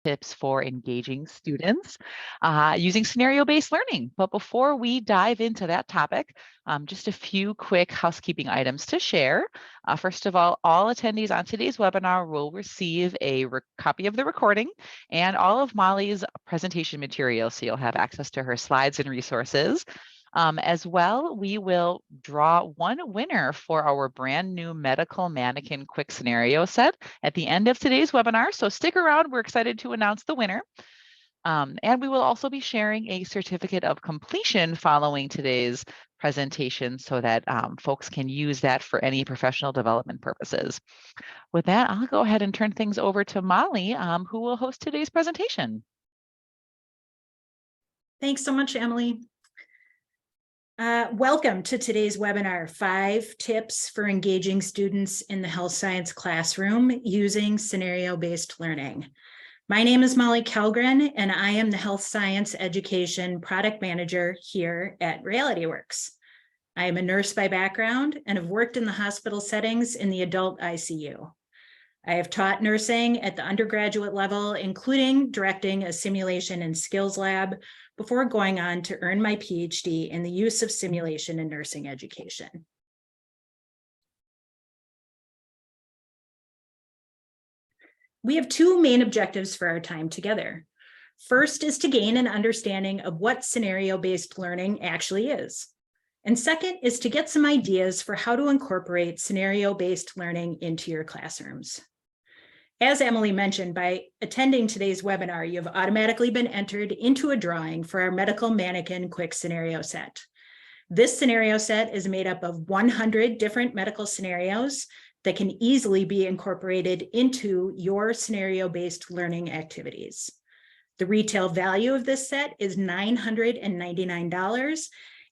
tips for engaging students using scenario-based learning. But before we dive into that topic, just a few quick housekeeping items to share. First of all attendees on today's webinar will receive a copy of the recording and all of Molly's presentation materials, so you'll have access to her slides and resources. As well, we will draw one winner for our brand new medical mannequin quick scenario set at the end of today's webinar. So stick around, we're excited to announce the winner. And we will also be sharing a certificate of completion following today's presentation so that folks can use that for any professional development purposes. With that, I'll go ahead and turn things over to Molly, who will host today's presentation. Thanks so much, Emily. Welcome to today's webinar, 5 tips for engaging students in the health science classroom using scenario-based learning. My name is Molly Kellgren, and I am the Health Science Education Product Manager here at Realityworks. I am a nurse by background and have worked in the hospital settings in the adult ICU. I have taught nursing at the undergraduate level, including directing a simulation and skills lab, before going on to earn my PhD in the use of simulation in nursing education. We have 2 main objectives for our time together. First is to gain an understanding of what scenario-based learning actually is. And second is to get some ideas for how to incorporate scenario-based learning into your classrooms. As Emily mentioned, by attending today's webinar, you have automatically been entered into a drawing for our medical mannequin quick scenario set. This scenario set is made up of 100 different medical scenarios that can easily be incorporated into your scenario-based learning activities. The retail value of this set is $999.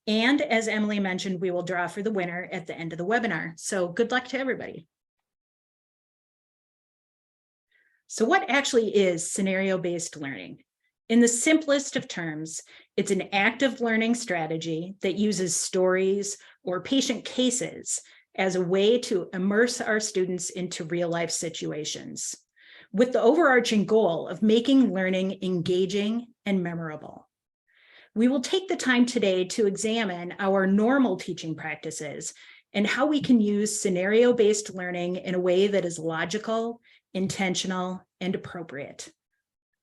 And as Emily mentioned, we will draw for the winner at the end of the webinar. So good luck to everybody. So what actually is scenario-based learning? In the simplest of terms, it's an active learning strategy that uses stories or patient cases as a way to immerse our students into real-life situations, with the overarching goal of making learning engaging and memorable. We will take the time today to examine our normal teaching practices and how we can use scenario-based learning in a way that is logical, intentional, and appropriate.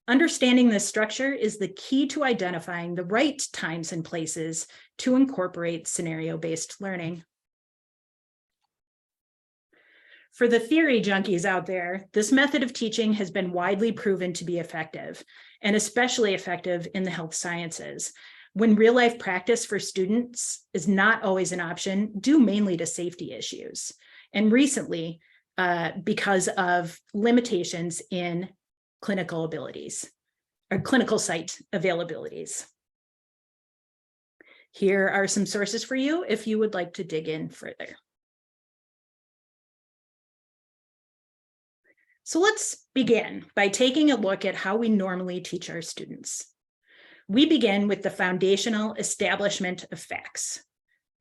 Understanding this structure is the key to identifying the right times and places to incorporate scenario-based learning. For the theory junkies out there, this method of teaching has been widely proven to be effective, and especially effective in the health sciences, when real-life practice for students is not always an option, due mainly to safety issues. And recently, because of limitations in clinical abilities or clinical site availabilities. Here are some sources for you if you would like to dig in further. So let's begin by taking a look at how we normally teach our students. We begin with the foundational establishment of facts.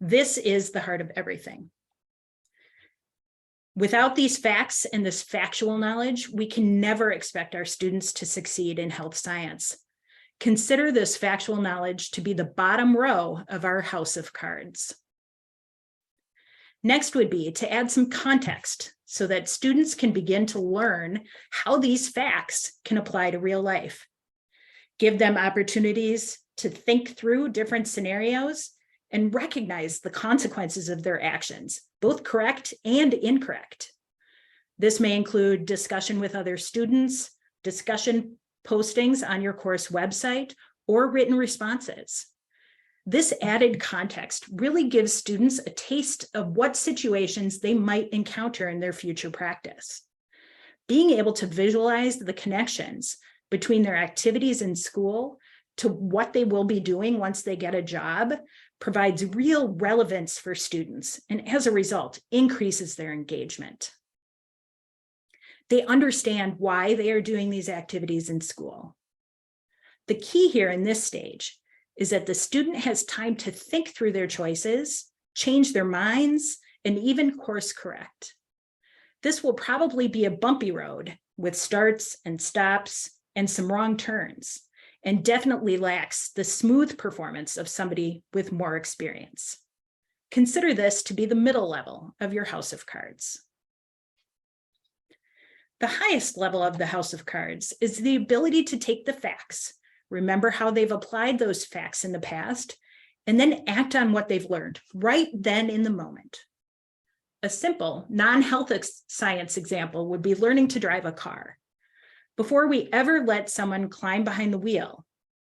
This is the heart of everything. Without these facts and this factual knowledge, we can never expect our students to succeed in health science. Consider this factual knowledge to be the bottom row of our house of cards. Next would be to add some context so that students can begin to learn how these facts can apply to real life. Give them opportunities to think through different scenarios and recognize the consequences of their actions, both correct and incorrect. This may include discussion with other students, discussion postings on your course website, or written responses. This added context really gives students a taste of what situations they might encounter in their future practice. Being able to visualize the connections between their activities in school to what they will be doing once they get a job provides real relevance for students, and as a result, increases their engagement. They understand why they are doing these activities in school. The key here in this stage is that the student has time to think through their choices, change their minds, and even course correct. This will probably be a bumpy road with starts and stops, and some wrong turns, and definitely lacks the smooth performance of somebody with more experience. Consider this to be the middle level of your house of cards. The highest level of the house of cards is the ability to take the facts, remember how they've applied those facts in the past, and then act on what they've learned right then in the moment. A simple non-health science example would be learning to drive a car. Before we ever let someone climb behind the wheel,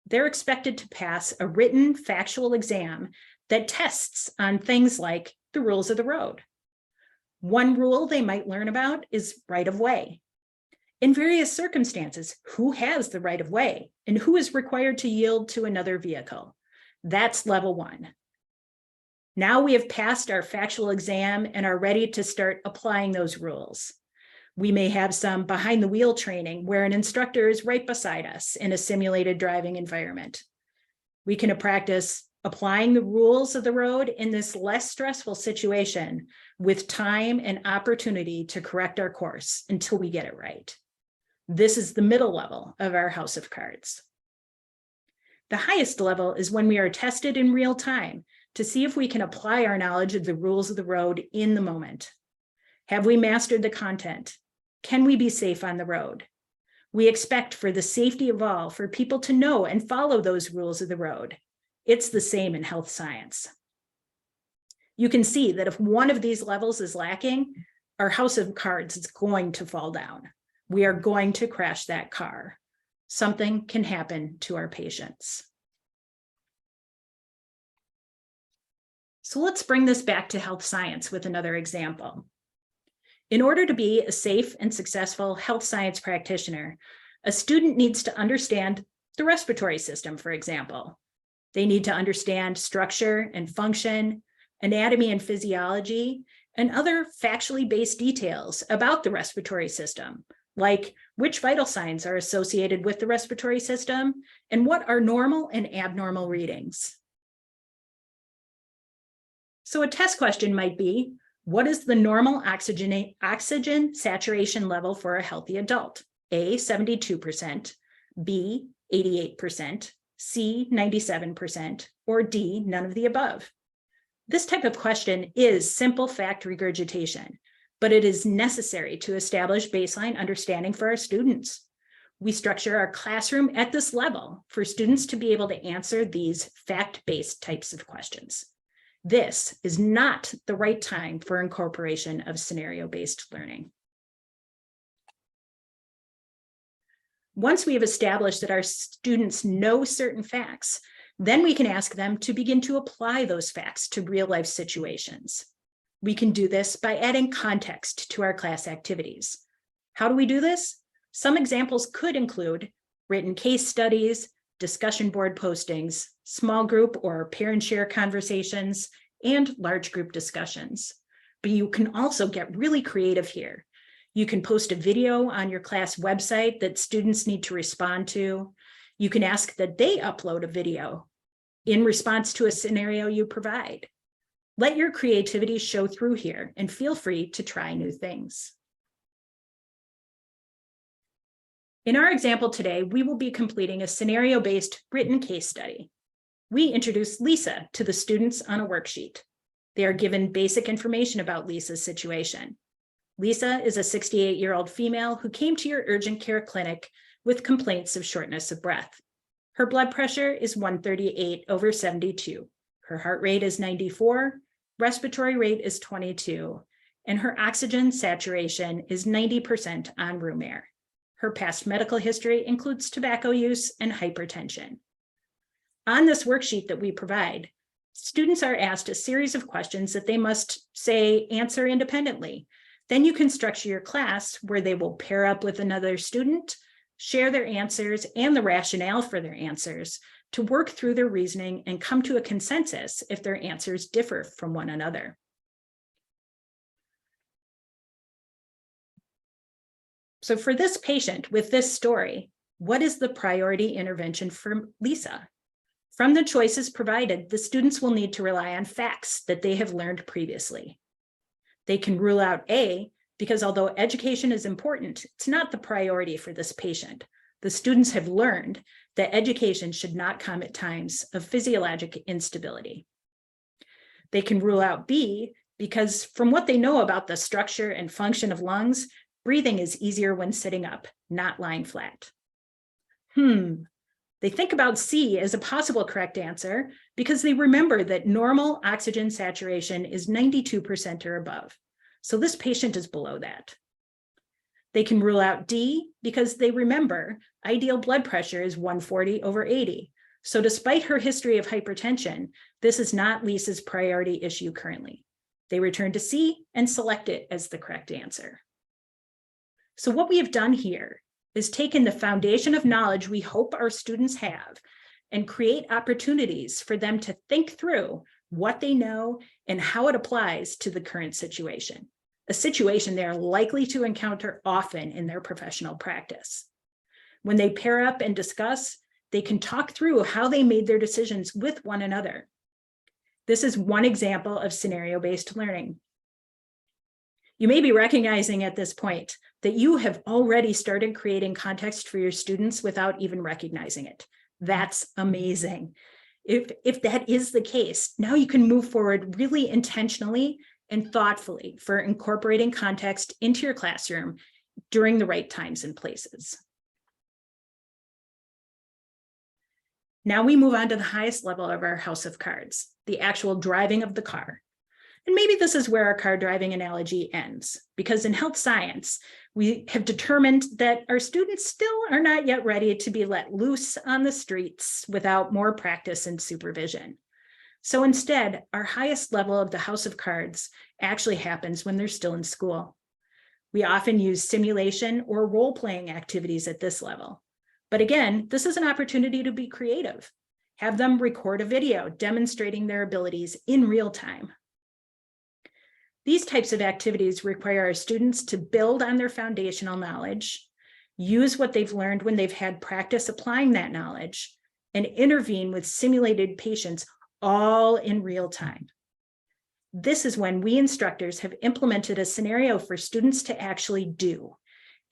they're expected to pass a written factual exam that tests on things like the rules of the road. One rule they might learn about is right of way. In various circumstances, who has the right of way and who is required to yield to another vehicle? That's level one. Now we have passed our factual exam and are ready to start applying those rules. We may have some behind the wheel training where an instructor is right beside us in a simulated driving environment. We can practice applying the rules of the road in this less stressful situation with time and opportunity to correct our course until we get it right. This is the middle level of our house of cards. The highest level is when we are tested in real time to see if we can apply our knowledge of the rules of the road in the moment. Have we mastered the content? Can we be safe on the road? We expect for the safety of all for people to know and follow those rules of the road. It's the same in health science. You can see that if one of these levels is lacking, our house of cards is going to fall down. We are going to crash that car. Something can happen to our patients. So let's bring this back to health science with another example. In order to be a safe and successful health science practitioner, a student needs to understand the respiratory system, for example. They need to understand structure and function, anatomy and physiology, and other factually based details about the respiratory system, like which vital signs are associated with the respiratory system and what are normal and abnormal readings. So a test question might be, what is the normal oxygen saturation level for a healthy adult? A, 72%, B, 88%, C, 97%, or D, none of the above. This type of question is simple fact regurgitation, but it is necessary to establish baseline understanding for our students. We structure our classroom at this level for students to be able to answer these fact-based types of questions. This is not the right time for incorporation of scenario-based learning. Once we have established that our students know certain facts, then we can ask them to begin to apply those facts to real-life situations. We can do this by adding context to our class activities. How do we do this? Some examples could include written case studies, discussion board postings, small group or parent share conversations, and large group discussions. But you can also get really creative here. You can post a video on your class website that students need to respond to. You can ask that they upload a video in response to a scenario you provide. Let your creativity show through here and feel free to try new things. In our example today, we will be completing a scenario-based written case study. We introduce Lisa to the students on a worksheet. They are given basic information about Lisa's situation. Lisa is a 68-year-old female who came to your urgent care clinic with complaints of shortness of breath. Her blood pressure is 138/72. Her heart rate is 94, respiratory rate is 22, and her oxygen saturation is 90% on room air. Her past medical history includes tobacco use and hypertension. On this worksheet that we provide, students are asked a series of questions that they must, answer independently. Then you can structure your class where they will pair up with another student, share their answers and the rationale for their answers to work through their reasoning and come to a consensus if their answers differ from one another. So for this patient with this story, what is the priority intervention for Lisa? From the choices provided, the students will need to rely on facts that they have learned previously. They can rule out A, because although education is important, it's not the priority for this patient. The students have learned that education should not come at times of physiologic instability. They can rule out B because from what they know about the structure and function of lungs, breathing is easier when sitting up, not lying flat. They think about C as a possible correct answer because they remember that normal oxygen saturation is 92% or above. So this patient is below that. They can rule out D because they remember ideal blood pressure is 140/80. So despite her history of hypertension, this is not Lisa's priority issue currently. They return to C and select it as the correct answer. So what we have done here is taken the foundation of knowledge we hope our students have and create opportunities for them to think through what they know and how it applies to the current situation, a situation they are likely to encounter often in their professional practice. When they pair up and discuss, they can talk through how they made their decisions with one another. This is one example of scenario-based learning. You may be recognizing at this point that you have already started creating context for your students without even recognizing it. That's amazing. If that is the case, now you can move forward really intentionally and thoughtfully for incorporating context into your classroom during the right times and places. Now we move on to the highest level of our house of cards, the actual driving of the car. And maybe this is where our car driving analogy ends, because in health science, we have determined that our students still are not yet ready to be let loose on the streets without more practice and supervision. So instead, our highest level of the house of cards actually happens when they're still in school. We often use simulation or role-playing activities at this level. But again, this is an opportunity to be creative. Have them record a video demonstrating their abilities in real time. These types of activities require our students to build on their foundational knowledge, use what they've learned when they've had practice applying that knowledge, and intervene with simulated patients all in real time. This is when we instructors have implemented a scenario for students to actually do,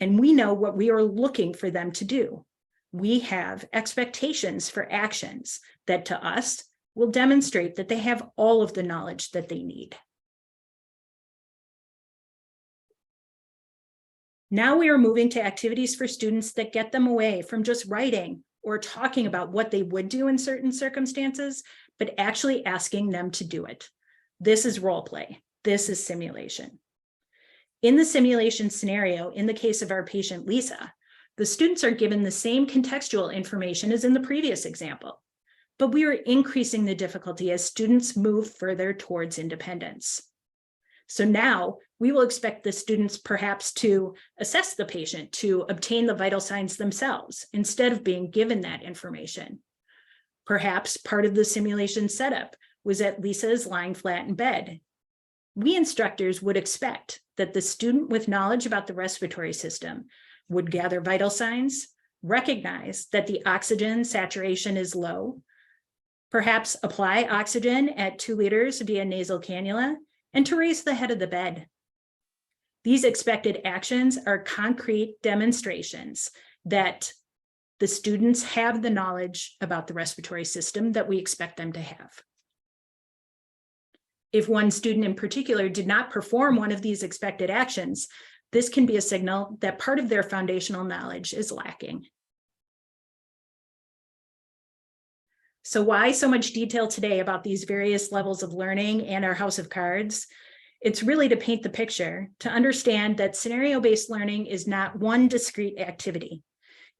and we know what we are looking for them to do. We have expectations for actions that to us will demonstrate that they have all of the knowledge that they need. Now we are moving to activities for students that get them away from just writing or talking about what they would do in certain circumstances, but actually asking them to do it. This is role play. This is simulation. In the simulation scenario, in the case of our patient Lisa, the students are given the same contextual information as in the previous example, but we are increasing the difficulty as students move further towards independence. So now we will expect the students perhaps to assess the patient, to obtain the vital signs themselves, instead of being given that information. Perhaps part of the simulation setup was that Lisa is lying flat in bed. We instructors would expect that the student with knowledge about the respiratory system would gather vital signs, recognize that the oxygen saturation is low, perhaps apply oxygen at 2 liters via nasal cannula, and to raise the head of the bed. These expected actions are concrete demonstrations that the students have the knowledge about the respiratory system that we expect them to have. If one student in particular did not perform one of these expected actions, this can be a signal that part of their foundational knowledge is lacking. So why so much detail today about these various levels of learning and our house of cards? It's really to paint the picture, to understand that scenario-based learning is not one discrete activity.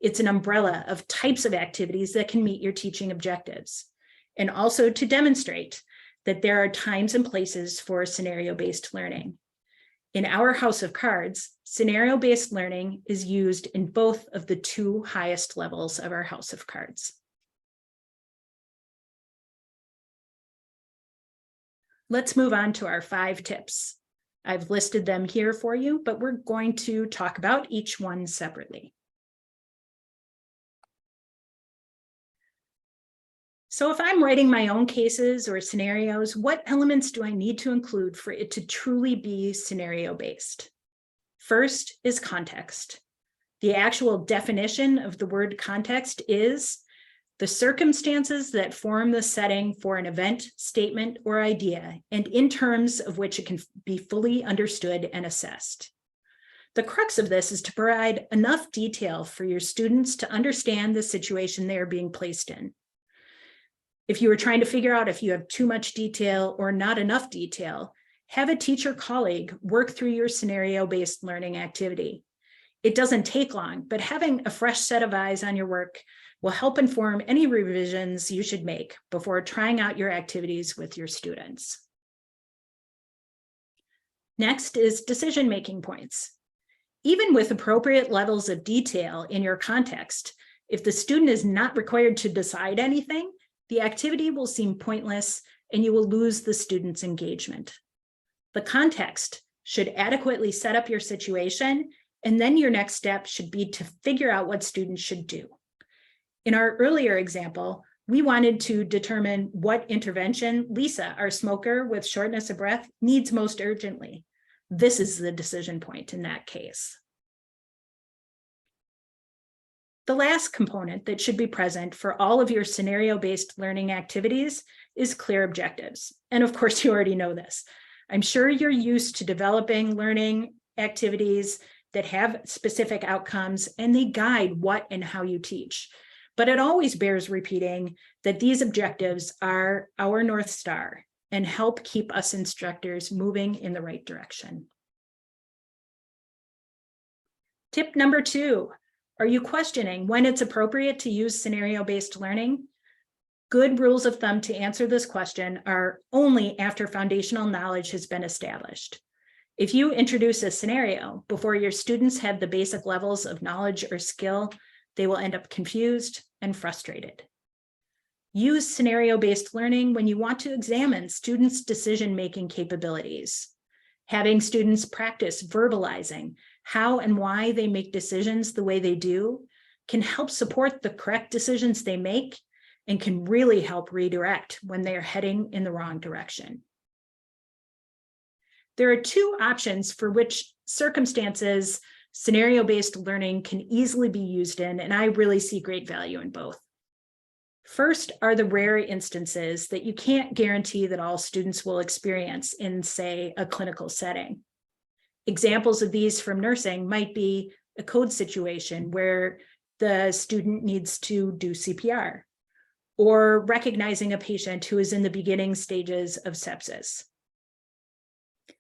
It's an umbrella of types of activities that can meet your teaching objectives. And also to demonstrate that there are times and places for scenario-based learning. In our house of cards, scenario-based learning is used in both of the 2 highest levels of our house of cards. Let's move on to our 5 tips. I've listed them here for you, but we're going to talk about each one separately. So if I'm writing my own cases or scenarios, what elements do I need to include for it to truly be scenario-based? First is context. The actual definition of the word context is the circumstances that form the setting for an event, statement, or idea, and in terms of which it can be fully understood and assessed. The crux of this is to provide enough detail for your students to understand the situation they are being placed in. If you are trying to figure out if you have too much detail or not enough detail, have a teacher colleague work through your scenario-based learning activity. It doesn't take long, but having a fresh set of eyes on your work will help inform any revisions you should make before trying out your activities with your students. Next is decision-making points. Even with appropriate levels of detail in your context, if the student is not required to decide anything, the activity will seem pointless and you will lose the student's engagement. The context should adequately set up your situation, and then your next step should be to figure out what students should do. In our earlier example, we wanted to determine what intervention Lisa, our smoker with shortness of breath, needs most urgently. This is the decision point in that case. The last component that should be present for all of your scenario-based learning activities is clear objectives. And of course, you already know this. I'm sure you're used to developing learning activities that have specific outcomes and they guide what and how you teach. But it always bears repeating that these objectives are our North Star and help keep us instructors moving in the right direction. Tip number 2, are you questioning when it's appropriate to use scenario-based learning? Good rules of thumb to answer this question are only after foundational knowledge has been established. If you introduce a scenario before your students have the basic levels of knowledge or skill, they will end up confused and frustrated. Use scenario-based learning when you want to examine students' decision-making capabilities. Having students practice verbalizing how and why they make decisions the way they do can help support the correct decisions they make and can really help redirect when they are heading in the wrong direction. There are 2 options for which circumstances scenario-based learning can easily be used in, and I really see great value in both. First are the rare instances that you can't guarantee that all students will experience in, say, a clinical setting. Examples of these from nursing might be a code situation where the student needs to do CPR, or recognizing a patient who is in the beginning stages of sepsis.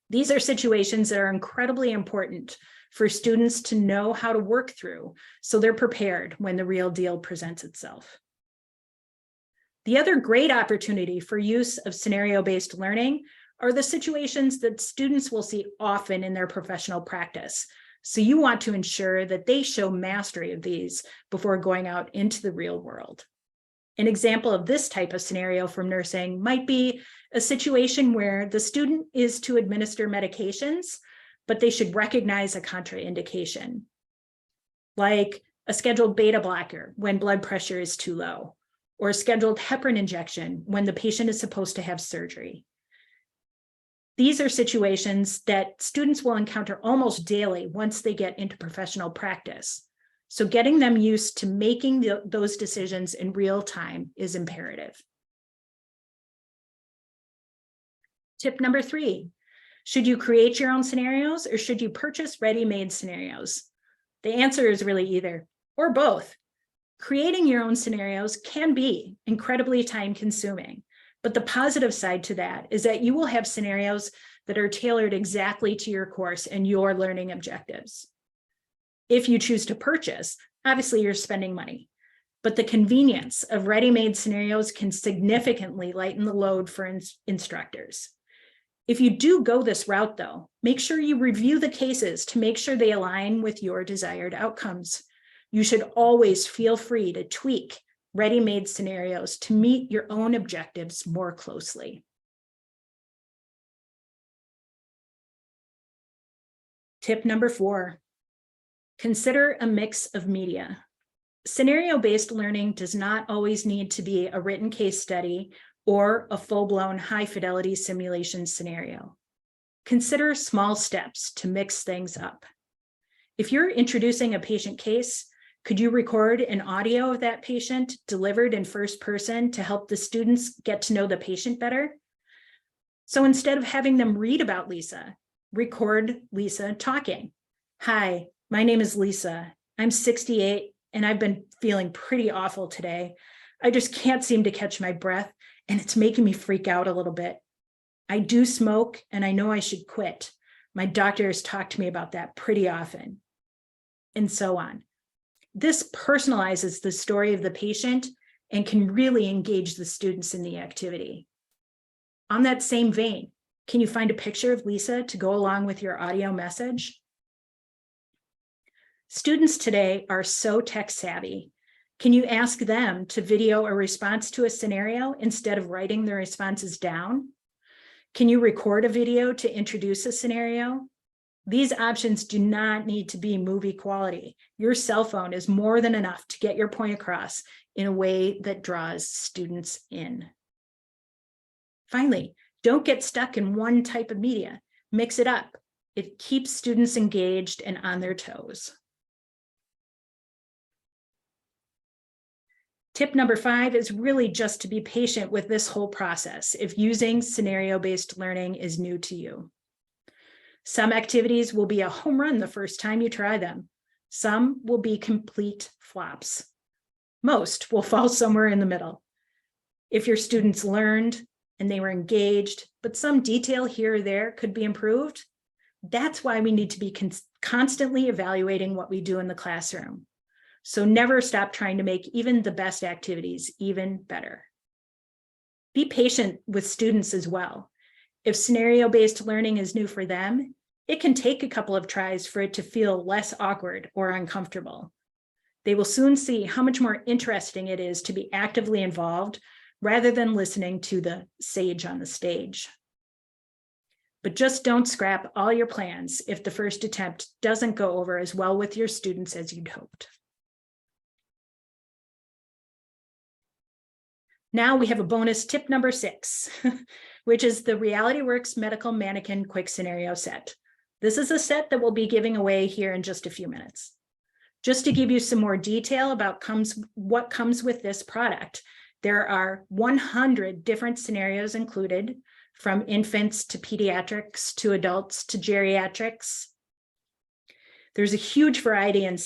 These are situations that are incredibly important for students to know how to work through so they're prepared when the real deal presents itself. The other great opportunity for use of scenario-based learning are the situations that students will see often in their professional practice. So you want to ensure that they show mastery of these before going out into the real world. An example of this type of scenario from nursing might be a situation where the student is to administer medications, but they should recognize a contraindication, like a scheduled beta blocker when blood pressure is too low, or a scheduled heparin injection when the patient is supposed to have surgery. These are situations that students will encounter almost daily once they get into professional practice. So getting them used to making those decisions in real time is imperative. Tip number 3, should you create your own scenarios or should you purchase ready-made scenarios? The answer is really either or both. Creating your own scenarios can be incredibly time-consuming, but the positive side to that is that you will have scenarios that are tailored exactly to your course and your learning objectives. If you choose to purchase, obviously you're spending money, but the convenience of ready-made scenarios can significantly lighten the load for instructors. If you do go this route though, make sure you review the cases to make sure they align with your desired outcomes. You should always feel free to tweak ready-made scenarios to meet your own objectives more closely. Tip number 4, consider a mix of media. Scenario-based learning does not always need to be a written case study or a full-blown high-fidelity simulation scenario. Consider small steps to mix things up. If you're introducing a patient case, could you record an audio of that patient delivered in first person to help the students get to know the patient better? So instead of having them read about Lisa, record Lisa talking. Hi, my name is Lisa. I'm 68 and I've been feeling pretty awful today. I just can't seem to catch my breath and it's making me freak out a little bit. I do smoke and I know I should quit. My doctor has talked to me about that pretty often, and so on. This personalizes the story of the patient and can really engage the students in the activity. On that same vein, can you find a picture of Lisa to go along with your audio message? Students today are so tech savvy. Can you ask them to video a response to a scenario instead of writing the responses down? Can you record a video to introduce a scenario? These options do not need to be movie quality. Your cell phone is more than enough to get your point across in a way that draws students in. Finally, don't get stuck in one type of media. Mix it up. It keeps students engaged and on their toes. Tip number 5 is really just to be patient with this whole process if using scenario-based learning is new to you. Some activities will be a home run the first time you try them. Some will be complete flops. Most will fall somewhere in the middle. If your students learned and they were engaged, but some detail here or there could be improved, that's why we need to be constantly evaluating what we do in the classroom. So never stop trying to make even the best activities even better. Be patient with students as well. If scenario-based learning is new for them, it can take a couple of tries for it to feel less awkward or uncomfortable. They will soon see how much more interesting it is to be actively involved rather than listening to the sage on the stage. But just don't scrap all your plans if the first attempt doesn't go over as well with your students as you'd hoped. Now we have a bonus tip number 6, which is the Realityworks Medical Mannequin Quick Scenario Set. This is a set that we'll be giving away here in just a few minutes. Just to give you some more detail about what comes with this product, there are 100 different scenarios included, from infants to pediatrics to adults to geriatrics. There's a huge variety in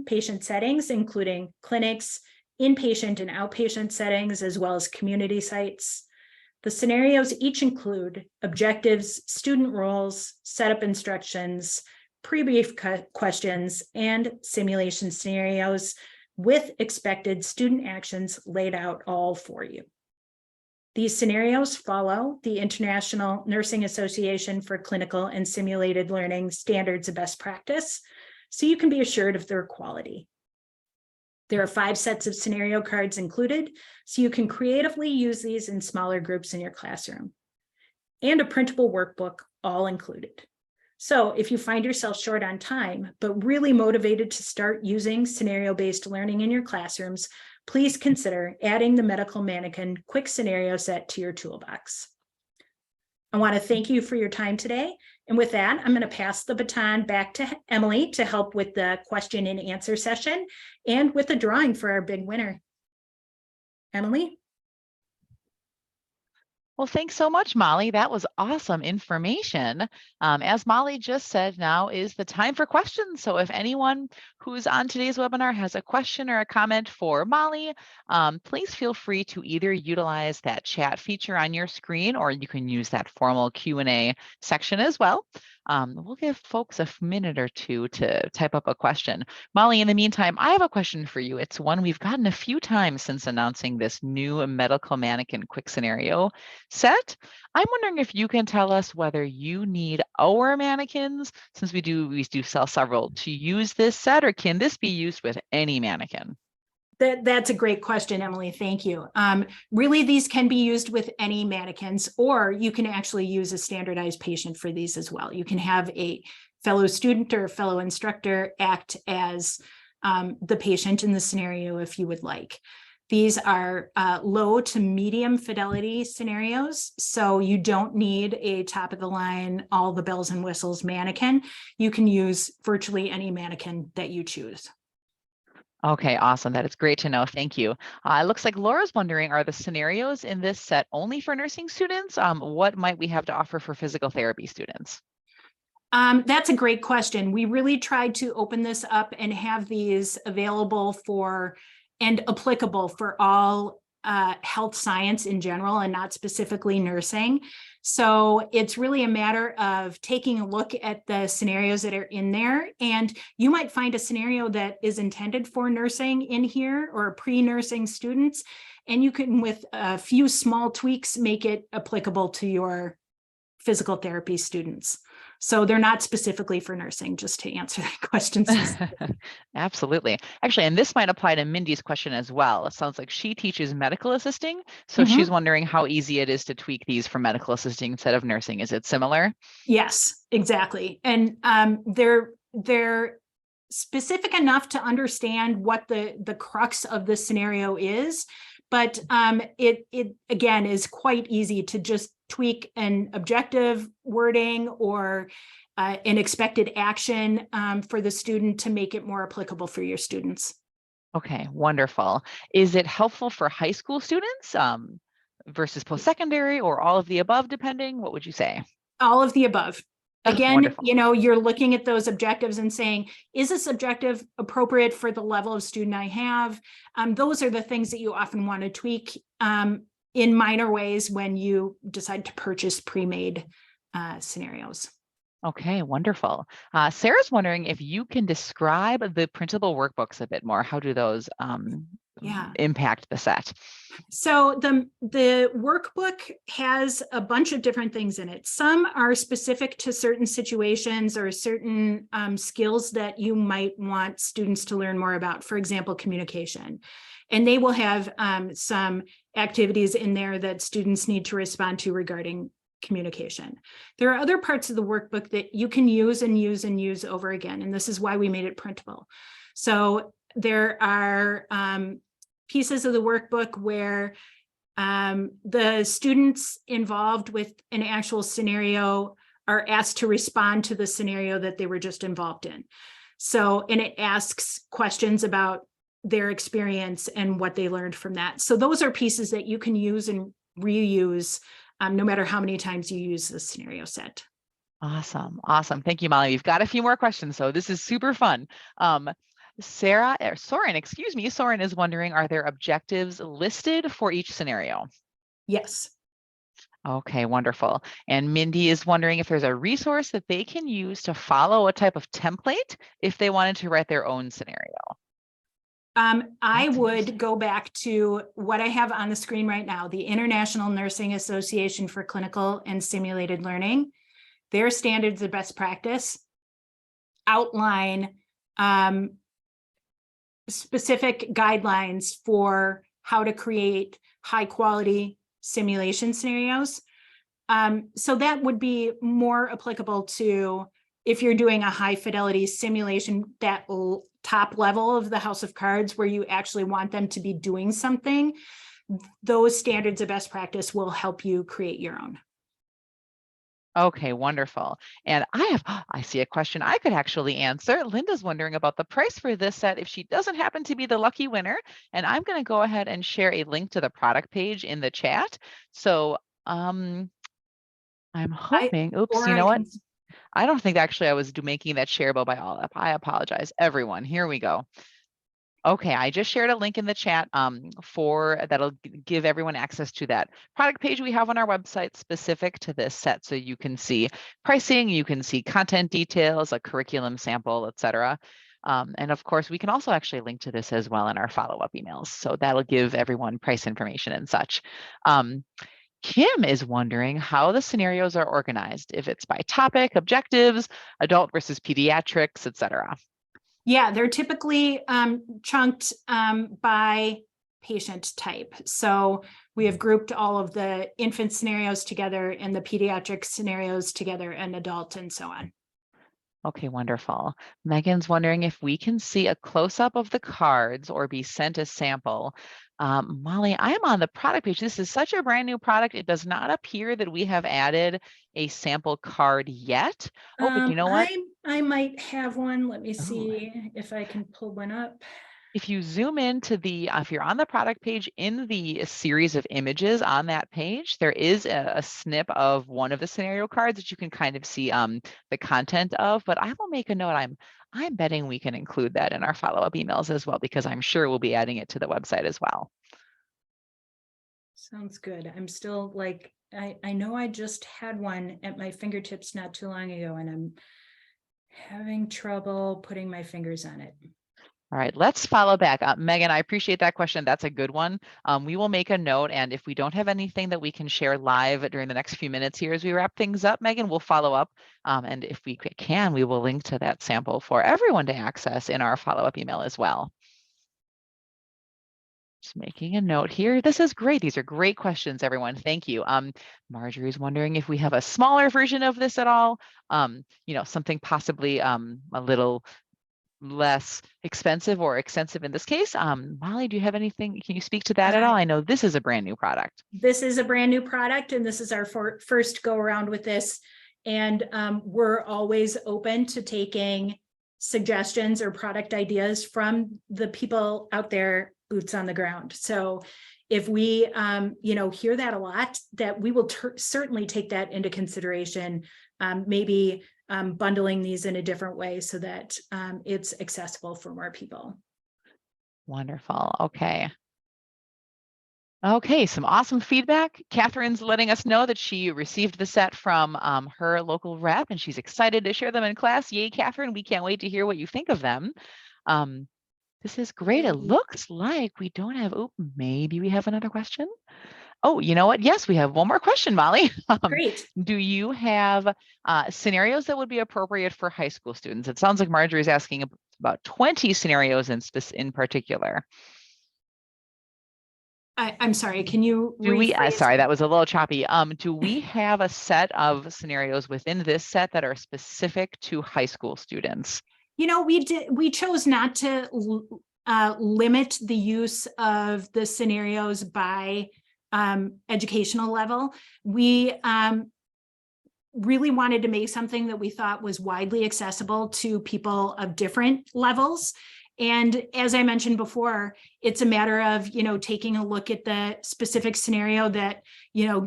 patient settings, including clinics, inpatient and outpatient settings, as well as community sites. The scenarios each include objectives, student roles, setup instructions, pre-brief questions, and simulation scenarios with expected student actions laid out all for you. These scenarios follow the International Nursing Association for Clinical and Simulated Learning Standards of Best Practice, so you can be assured of their quality. There are 5 sets of scenario cards included, so you can creatively use these in smaller groups in your classroom, and a printable workbook all included. So if you find yourself short on time, but really motivated to start using scenario-based learning in your classrooms, please consider adding the Medical Mannequin Quick Scenario Set to your toolbox. I want to thank you for your time today. And with that, I'm going to pass the baton back to Emily to help with the question and answer session and with the drawing for our big winner. Emily? Well, thanks so much, Molly. That was awesome information. As Molly just said, now is the time for questions. So if anyone who's on today's webinar has a question or a comment for Molly, please feel free to either utilize that chat feature on your screen, or you can use that formal Q&A section as well. We'll give folks a minute or two to type up a question. Molly, in the meantime, I have a question for you. It's one we've gotten a few times since announcing this new Medical Mannequin Quick Scenario Set. I'm wondering if you can tell us whether you need our mannequins, since we do sell several, to use this set, or can this be used with any mannequin? That's a great question, Emily. Thank you. Really, these can be used with any mannequins, or you can actually use a standardized patient for these as well. You can have a fellow student or fellow instructor act as the patient in the scenario if you would like. These are low to medium fidelity scenarios. So you don't need a top of the line, all the bells and whistles mannequin. You can use virtually any mannequin that you choose. Okay, awesome. That is great to know. Thank you. It looks like Laura's wondering, are the scenarios in this set only for nursing students? What might we have to offer for physical therapy students? That's a great question. We really tried to open this up and have these available for and applicable for all health science in general and not specifically nursing. So it's really a matter of taking a look at the scenarios that are in there. And you might find a scenario that is intended for nursing in here or pre-nursing students. And you can, with a few small tweaks, make it applicable to your physical therapy students. So they're not specifically for nursing, just to answer that question. Absolutely. Actually, and this might apply to Mindy's question as well. It sounds like she teaches medical assisting. So she's wondering how easy it is to tweak these for medical assisting instead of nursing. Is it similar? Yes, exactly. And they're specific enough to understand what the crux of the scenario is. But it again is quite easy to just tweak an objective wording or an expected action for the student to make it more applicable for your students. Okay, wonderful. Is it helpful for high school students versus post-secondary or all of the above, depending? What would you say? All of the above. Again, Wonderful. you're looking at those objectives and saying, is this objective appropriate for the level of student I have? Those are the things that you often want to tweak in minor ways when you decide to purchase pre-made scenarios. Okay, wonderful. Sarah's wondering if you can describe the printable workbooks a bit more. How do those impact the set? So the workbook has a bunch of different things in it. Some are specific to certain situations or certain skills that you might want students to learn more about, for example, communication. And they will have some activities in there that students need to respond to regarding communication. There are other parts of the workbook that you can use and use and use over again. And this is why we made it printable. So there are pieces of the workbook where the students involved with an actual scenario are asked to respond to the scenario that they were just involved in. So, and it asks questions about their experience and what they learned from that. So those are pieces that you can use and reuse no matter how many times you use the scenario set. Awesome. Awesome. Thank you, Molly. We've got a few more questions, so this is super fun. Soren is wondering, are there objectives listed for each scenario? Yes. Okay, wonderful. And Mindy is wondering if there's a resource that they can use to follow a type of template if they wanted to write their own scenario. I would go back to what I have on the screen right now, the International Nursing Association for Clinical and Simulated Learning. Their standards of best practice outline specific guidelines for how to create high quality simulation scenarios. So that would be more applicable to if you're doing a high fidelity simulation, that top level of the house of cards where you actually want them to be doing something. Those standards of best practice will help you create your own. Okay, wonderful. And I see a question I could actually answer. Linda's wondering about the price for this set if she doesn't happen to be the lucky winner. And I'm going to go ahead and share a link to the product page in the chat. So I'm hoping, you know what? I don't think actually I was making that shareable by all up. I apologize, everyone. Here we go. Okay, I just shared a link in the chat that'll give everyone access to that product page we have on our website specific to this set. So you can see pricing, you can see content details, a curriculum sample, etc. And of course, we can also actually link to this as well in our follow-up emails. So that'll give everyone price information and such. Kim is wondering how the scenarios are organized, if it's by topic, objectives, adult versus pediatrics, etc. Yeah, they're typically chunked by patient type. So we have grouped all of the infant scenarios together and the pediatric scenarios together and adult and so on. Okay, wonderful. Megan's wondering if we can see a close-up of the cards or be sent a sample. Molly, I am on the product page. This is such a brand new product. It does not appear that we have added a sample card yet. Oh, but you know what? I might have one. Let me Oh, see if I can pull one up. if you zoom into if you're on the product page, in the series of images on that page, there is a snip of one of the scenario cards that you can kind of see the content of, but I will make a note. I'm betting we can include that in our follow-up emails as well, because I'm sure we'll be adding it to the website as well. Sounds good. I'm still like, I know I just had one at my fingertips not too long ago, and I'm having trouble putting my fingers on it. All right, let's follow back. Megan, I appreciate that question. That's a good one. We will make a note, and if we don't have anything that we can share live during the next few minutes here as we wrap things up, Megan, we'll follow up. And if we can, we will link to that sample for everyone to access in our follow-up email as well. Just making a note here. This is great. These are great questions, everyone. Thank you. Marjorie's wondering if we have a smaller version of this at all. Something possibly a little less expensive or extensive in this case. Molly, do you have anything? Can you speak to that at all? I know this is a brand new product. This is a brand new product, and this is our first go around with this. And we're always open to taking suggestions or product ideas from the people out there, boots on the ground. So if we, hear that a lot, that we will certainly take that into consideration, maybe bundling these in a different way so that it's accessible for more people. Wonderful. Okay. Okay, some awesome feedback. Catherine's letting us know that she received the set from her local rep, and she's excited to share them in class. Yay, Catherine. We can't wait to hear what you think of them. This is great. It looks like we don't have, maybe we have another question. Oh, you know what? Yes, we have one more question, Molly. Great. Do you have scenarios that would be appropriate for high school students? It sounds like Marjorie's asking about 20 scenarios in particular. I'm sorry, can you sorry, that was a little choppy. Do we have a set of scenarios within this set that are specific to high school students? We chose not to limit the use of the scenarios by educational level. We really wanted to make something that we thought was widely accessible to people of different levels. And as I mentioned before, it's a matter of, taking a look at the specific scenario that,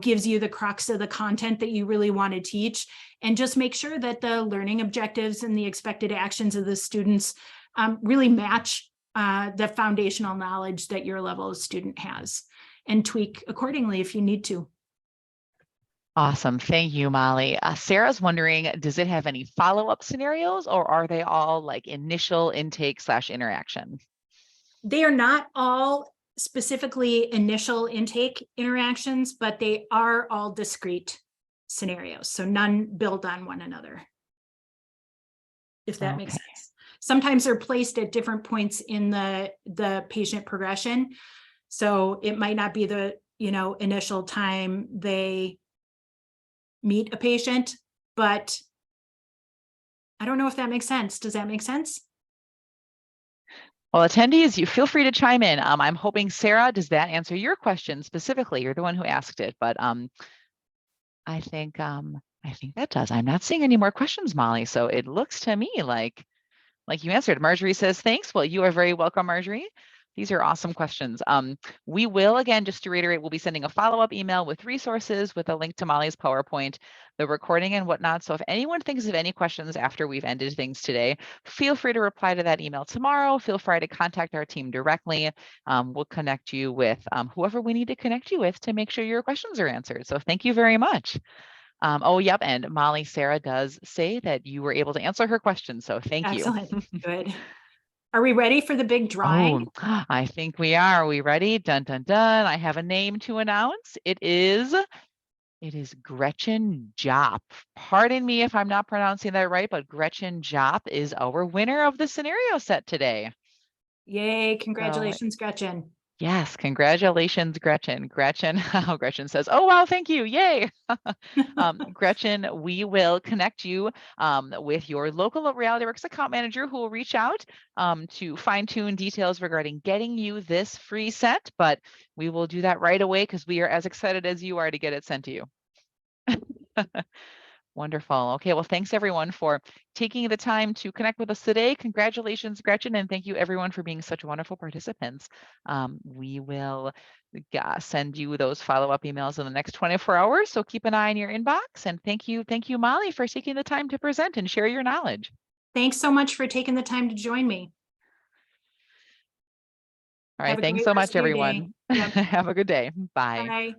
gives you the crux of the content that you really want to teach, and just make sure that the learning objectives and the expected actions of the students really match the foundational knowledge that your level of student has, and tweak accordingly if you need to. Awesome. Thank you, Molly. Sarah's wondering, does it have any follow-up scenarios, or are they all like initial intake / interaction? They are not all specifically initial intake interactions, but they are all discrete scenarios. So none build on one another, if that makes sense. Sometimes they're placed at different points in the patient progression. So it might not be the, initial time they meet a patient, but I don't know if that makes sense. Does that make sense? Well, attendees, you feel free to chime in. I'm hoping, Sarah, does that answer your question specifically? You're the one who asked it, but I think that does. I'm not seeing any more questions, Molly. So it looks to me like you answered. Marjorie says, thanks. Well, you are very welcome, Marjorie. These are awesome questions. We will, again, just to reiterate, we'll be sending a follow-up email with resources, with a link to Molly's PowerPoint, the recording and whatnot. So if anyone thinks of any questions after we've ended things today, feel free to reply to that email tomorrow. Feel free to contact our team directly. We'll connect you with whoever we need to connect you with to make sure your questions are answered. So thank you very much. Oh, yep. And Molly, Sarah does say that you were able to answer her question. So thank you. Excellent. Good. Are we ready for the big drawing? Oh, I think we are. Are we ready? Dun, dun, dun. I have a name to announce. It is Gretchen Jopp. Pardon me if I'm not pronouncing that right, but Gretchen Jopp is our winner of the scenario set today. Yay. Congratulations, Gretchen. Yes, congratulations, Gretchen. Gretchen, oh, Gretchen says, oh, wow, thank you, yay. Gretchen, we will connect you with your local Realityworks account manager who will reach out to fine tune details regarding getting you this free set, but we will do that right away because we are as excited as you are to get it sent to you. Wonderful. Okay, well, thanks everyone for taking the time to connect with us today. Congratulations, Gretchen, and thank you everyone for being such wonderful participants. We will send you those follow-up emails in the next 24 hours, so keep an eye on your inbox. And thank you, Molly, for taking the time to present and share your knowledge. Thanks so much for taking the time to join me. All right, thanks so much, everyone. Yep. Have a good day. Bye. Bye.